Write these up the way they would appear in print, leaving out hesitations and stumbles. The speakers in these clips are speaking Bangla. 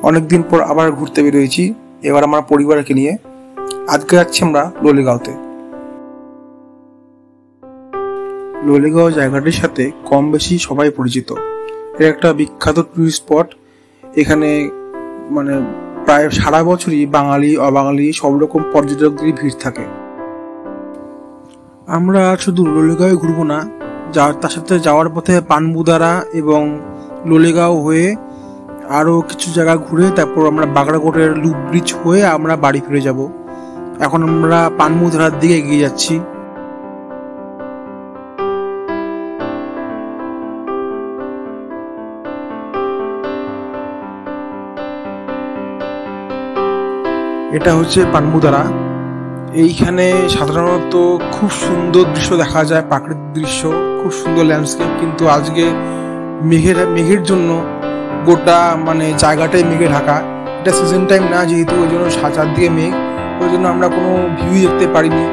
অনেকদিন পর আবার ঘুরতে বেরিয়েছি, এবার আমার পরিবারকে নিয়ে। আজকে যাচ্ছি আমরা লোলেগাঁওতে। লোলেগাঁও জায়গাটির সাথে কম বেশি সবাই পরিচিত। এটা একটা বিখ্যাত টুরিস্ট স্পট। এখানে প্রায় সারা বছরই বাঙালি অবাঙালি সব রকম পর্যটকদেরই ভিড় থাকে। আমরা শুধু লোলেগাঁও ঘুরবো না, তার সাথে যাওয়ার পথে পানবুদারা এবং লোলেগাঁও হয়ে আরো কিছু জায়গা ঘুরে তারপর আমরা বাগড়াকোটের লুপ ব্রিজ হয়ে আমরা বাড়ি ফিরে যাব। এখন আমরা পানবুদারার দিকে এগিয়ে যাচ্ছি। এটা হচ্ছে পানবুদারা। এইখানে সাধারণত খুব সুন্দর দৃশ্য দেখা যায়, প্রাকৃতিক দৃশ্য, খুব সুন্দর ল্যান্ডস্কেপ। কিন্তু আজকে মেঘের জন্য গোটা জায়গাটাই মেঘে ঢাকা। এটা সিজন টাইম না যেহেতু, ওই জন্য চারদিকে মেঘ, ওই জন্য আমরা কোনো ভিউ দেখতে পারিনি।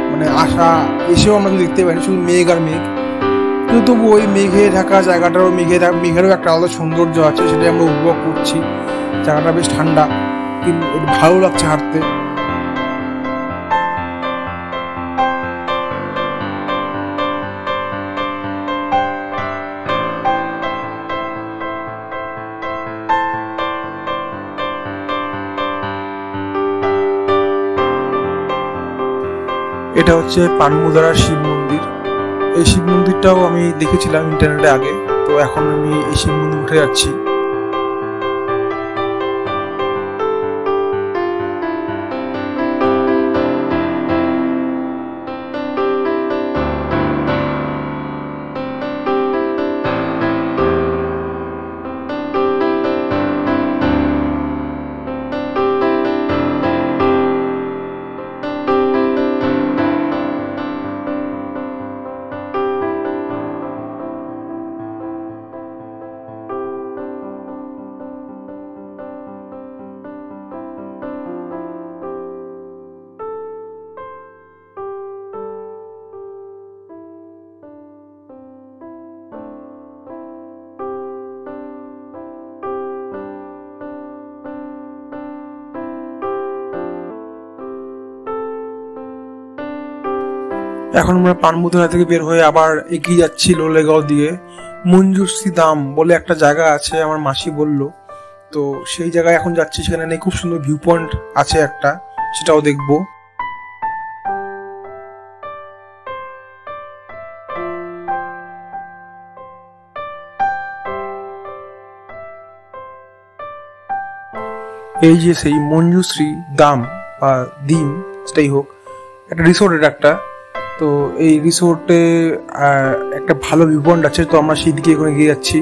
এসেও আমরা দেখতে পারিনি, শুধু মেঘ আর মেঘ। কিন্তু তবু ওই মেঘে ঢাকা জায়গাটারও মেঘেরও একটা আলাদা সৌন্দর্য আছে, সেটাই আমরা উপভোগ করছি। জায়গাটা বেশ ঠান্ডা, কিন্তু ভালো লাগছে হাঁটতে। এটা হচ্ছে পানবুদারার শিব মন্দির। এই শিব মন্দিরটাও আমি দেখেছিলাম ইন্টারনেটে আগে, তো এখন আমি এই শিব মন্দির উঠে যাচ্ছি। এখন আমরা পানবুদারা থেকে বের হয়ে আবার এগিয়ে যাচ্ছি লোলেগাঁও দিয়ে। মঞ্জুশ্রী ধাম বলে একটা জায়গা আছে, আমার মাসি বলল, তো সেই জায়গায় এখন যাচ্ছি। সেখানে খুব সুন্দর ভিউ পয়েন্ট আছে একটা, সেটাও দেখবো। এই যে সেই মঞ্জুশ্রী ধাম বা দিম, সেটাই হোক, একটা রিসোর্টের একটা, তো এই রিসোর্টে একটা ভালো ভিউ পয়েন্ট আছে, তো আমরা সেই দিকে এখন এগিয়ে যাচ্ছি।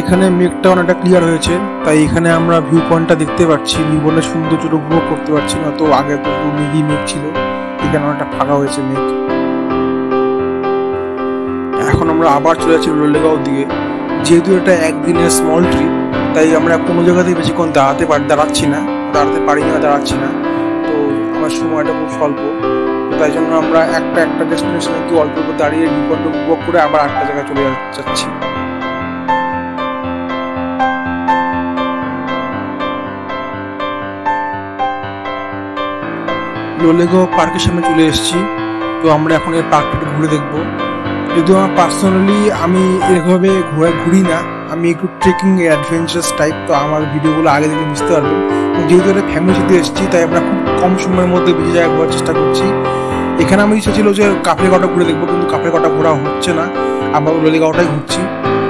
এখানে মেঘটা অনেকটা ক্লিয়ার হয়েছে, তাই এখানে আমরা ভিউ পয়েন্টটা দেখতে পাচ্ছি, ভিউ পয়েন্টের সৌন্দর্যটা উপভোগ করতে পারছি না। তো আগে তো মেঘই মেঘ ছিল, এখানে অনেকটা ফাঁকা হয়েছে মেঘ। এখন আমরা আবার চলে যাচ্ছি লোলেগাঁও দিকে। যেহেতু এটা একদিনের স্মল ট্রিপ, তাই আমরা কোনো জায়গাতেই বেশিক্ষণ দাঁড়াতে পারছি না, তো আমার সময়টা খুব স্বল্প। তাই জন্য আমরা একটা ডেস্টিনেশনে একটু অল্প দাঁড়িয়ে ভিউ পয়েন্ট উপভোগ করে আবার একটা জায়গায় চলে যাচ্ছি। লোলেগাঁও পার্কের সামনে চলে এসেছি, তো আমরা এখন এই পার্কটা ঘুরে দেখবো। যদিও আমার পার্সোনালি আমি এভাবে ঘুরি না, আমি একটু ট্রেকিং অ্যাডভেঞ্চারাস টাইপ, তো আমার ভিডিওগুলো আগে থেকে বুঝতে পারবেন। যেহেতু এটা ফ্যামিলির সাথে এসেছি, তাই আমরা খুব কম সময়ের মধ্যে বেশি জায়গায় ঘোরার চেষ্টা করছি। এখানে আমার ইচ্ছা ছিল যে কাফেরগাঁওটা ঘুরে দেখবো, কিন্তু কাফেরগাঁওটা ঘোরা হচ্ছে না, আমরা লোলেগাঁওটাই ঘুরছি।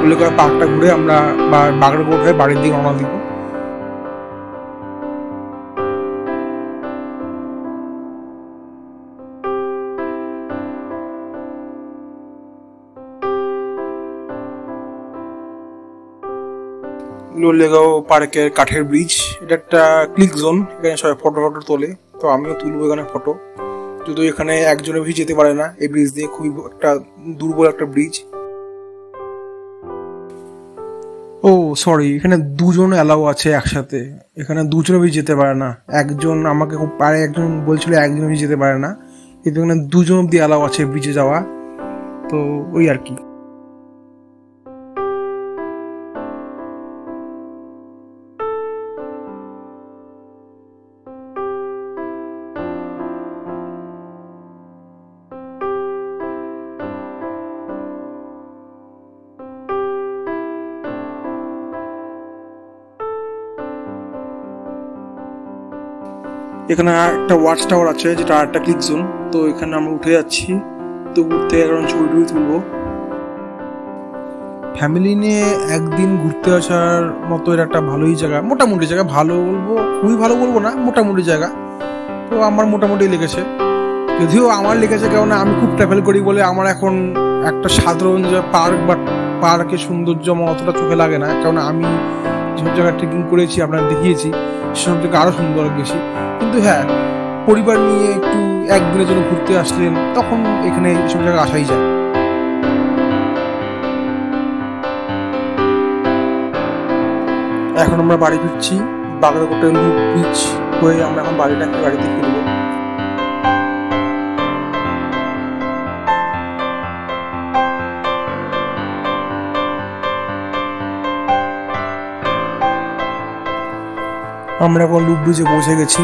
লোলেগাঁও পার্কটা ঘুরে আমরা বাগড়াকোট হয়ে বাড়ির দিকে রওনা দিব। লোলেগাঁও পার্কের কাঠের ব্রিজ, এটা একটা ক্লিক জোন, এখানে সবাই ফটো তোলে, তো আমিও তুলবো এখানে ফটো। যদিও এখানে একজনের বেশি যেতে পারে না এই ব্রিজ দিয়ে, খুবই একটা দুর্বল একটা ব্রিজ। ও সরি, এখানে দুজন অ্যালাউ আছে একসাথে, এখানে দুজনে বেশি যেতে পারে না। একজন আমাকে খুব পারে, একজন বলছিল একজন বেশি যেতে পারে না, কিন্তু এখানে দুজন অব্দি অ্যালাউ আছে ব্রিজে যাওয়া। তো ওই আর কি। এখানে একটা ওয়াচ টাওয়ার আছে যেটা একটা ক্লিক জোন, তো এখানে আমরা উঠে যাচ্ছি। তো উঠতে এখন ছবি টবি তুলবো। ফ্যামিলি নিয়ে একদিন ঘুরতে আসার মতো এটা একটা ভালোই জায়গা, মোটামুটি জায়গা, ভালো বলবো খুবই ভালো বলবো না, মোটামুটি জায়গা। তো আমার মোটামুটি লেগেছে, যদিও আমার লেগেছে কেননা আমি খুব ট্রাভেল করি বলে আমার এখন একটা সাধারণ যে পার্ক বা পার্কের সৌন্দর্য আমার অতটা চোখে লাগে না, কারণ আমি যেসব জায়গায় ট্রেকিং করেছি আপনার দেখিয়েছি সেসব জায়গা আরও সুন্দর বেশি। কিন্তু হ্যাঁ, পরিবার নিয়ে একটু একদিনের জন্য ঘুরতে আসলেন তখন এখানে এইসব জায়গায় আসাই যায়। এখন আমরা বাড়ি ফিরছি, বাগড়াকোটে লুপ ব্রিজ হয়ে আমরা এখন বাড়িতে ফিরবো। আমরা এখন লুপ ব্রিজে পৌঁছে গেছি।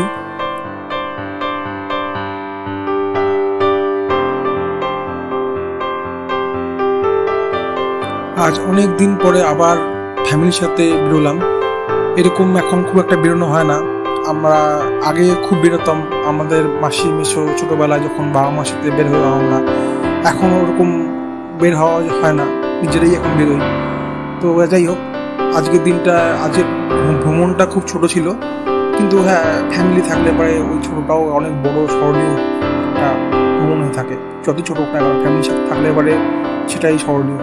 আজ অনেক দিন পরে আবার ফ্যামিলির সাথে বেরোলাম। এরকম এখন খুব একটা বেরোনো হয় না। আমরা আগে খুব বেরোতাম, আমাদের মাসি মেসো ছোটবেলায় যখন বাবা মার সাথে বের হলাম আমরা, এখন ওরকম বের হওয়া হয় না, নিজেরাই এখন বেরোই। তো যাই হোক, আজকের ভ্রমণটা খুব ছোট ছিল, কিন্তু হ্যাঁ ফ্যামিলি থাকলে পরে ওই ছোটটাও অনেক বড় স্মরণীয় একটা ভ্রমণ হয়ে থাকে। যতই ছোট হোক না, ফ্যামিলির সাথে থাকলে পরে সেটাই স্মরণীয়।